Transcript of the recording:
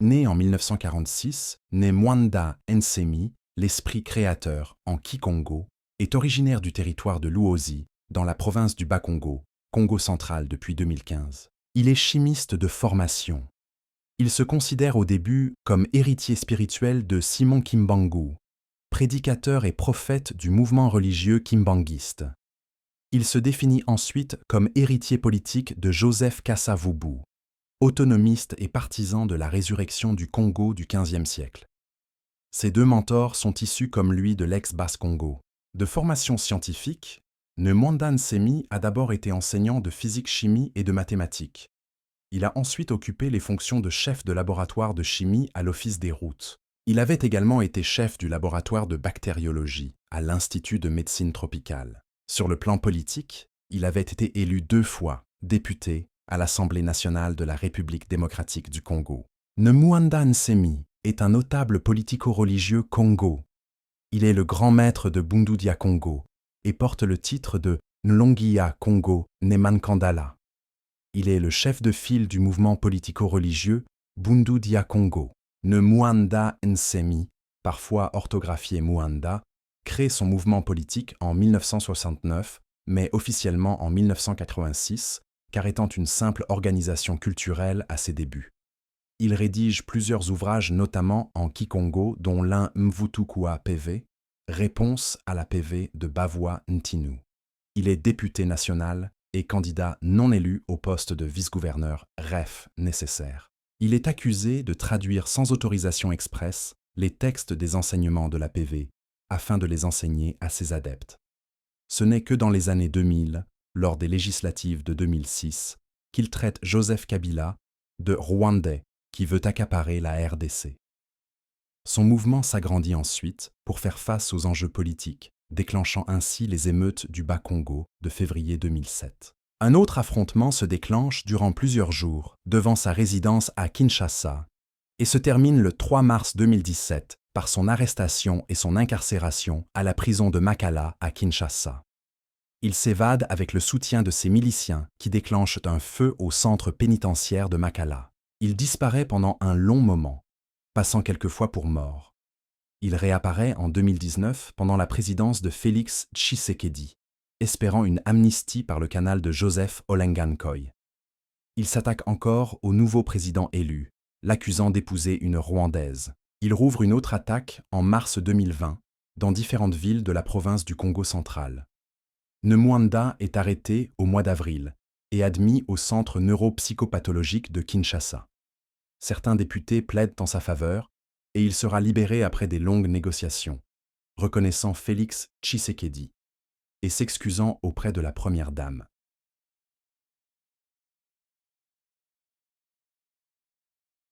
Né en 1946, Mwanda Nsemi, l'esprit créateur en Kikongo, est originaire du territoire de Luozi, dans la province du Bas-Congo, Congo central depuis 2015. Il est chimiste de formation. Il se considère au début comme héritier spirituel de Simon Kimbangu, prédicateur et prophète du mouvement religieux kimbanguiste. Il se définit ensuite comme héritier politique de Joseph Kasavubu, autonomiste et partisan de la résurrection du Congo du XVe siècle. Ces deux mentors sont issus comme lui de l'ex-Basse-Congo. De formation scientifique, Mwanda Nsemi a d'abord été enseignant de physique-chimie et de mathématiques. Il a ensuite occupé les fonctions de chef de laboratoire de chimie à l'Office des routes. Il avait également été chef du laboratoire de bactériologie à l'Institut de médecine tropicale. Sur le plan politique, il avait été élu 2 fois député à l'Assemblée nationale de la République démocratique du Congo. Mwanda Nsemi est un notable politico-religieux Congo. Il est le grand maître de Bundu dia Congo et porte le titre de Nlongia Congo Nemankandala. Il est le chef de file du mouvement politico-religieux Bundu dia Congo. Mwanda Nsemi, parfois orthographié Mwanda, crée son mouvement politique en 1969, mais officiellement en 1986, car étant une simple organisation culturelle à ses débuts. Il rédige plusieurs ouvrages notamment en Kikongo, dont l'un Mvutukua PV, Réponse à la PV de Bavois Ntinu. Il est député national et candidat non élu au poste de vice-gouverneur REF nécessaire. Il est accusé de traduire sans autorisation expresse les textes des enseignements de la PV afin de les enseigner à ses adeptes. Ce n'est que dans les années 2000, lors des législatives de 2006, qu'il traite Joseph Kabila de Rwandais qui veut accaparer la RDC. Son mouvement s'agrandit ensuite pour faire face aux enjeux politiques, déclenchant ainsi les émeutes du Bas-Congo de février 2007. Un autre affrontement se déclenche durant plusieurs jours devant sa résidence à Kinshasa et se termine le 3 mars 2017 par son arrestation et son incarcération à la prison de Makala à Kinshasa. Il s'évade avec le soutien de ses miliciens qui déclenchent un feu au centre pénitentiaire de Makala. Il disparaît pendant un long moment, passant quelquefois pour mort. Il réapparaît en 2019 pendant la présidence de Félix Tshisekedi, espérant une amnistie par le canal de Joseph Olengankoy. Il s'attaque encore au nouveau président élu, l'accusant d'épouser une Rwandaise. Il rouvre une autre attaque en mars 2020 dans différentes villes de la province du Congo central. Mwanda est arrêté au mois d'avril et admis au centre neuropsychopathologique de Kinshasa. Certains députés plaident en sa faveur et il sera libéré après des longues négociations, reconnaissant Félix Tshisekedi et s'excusant auprès de la première dame.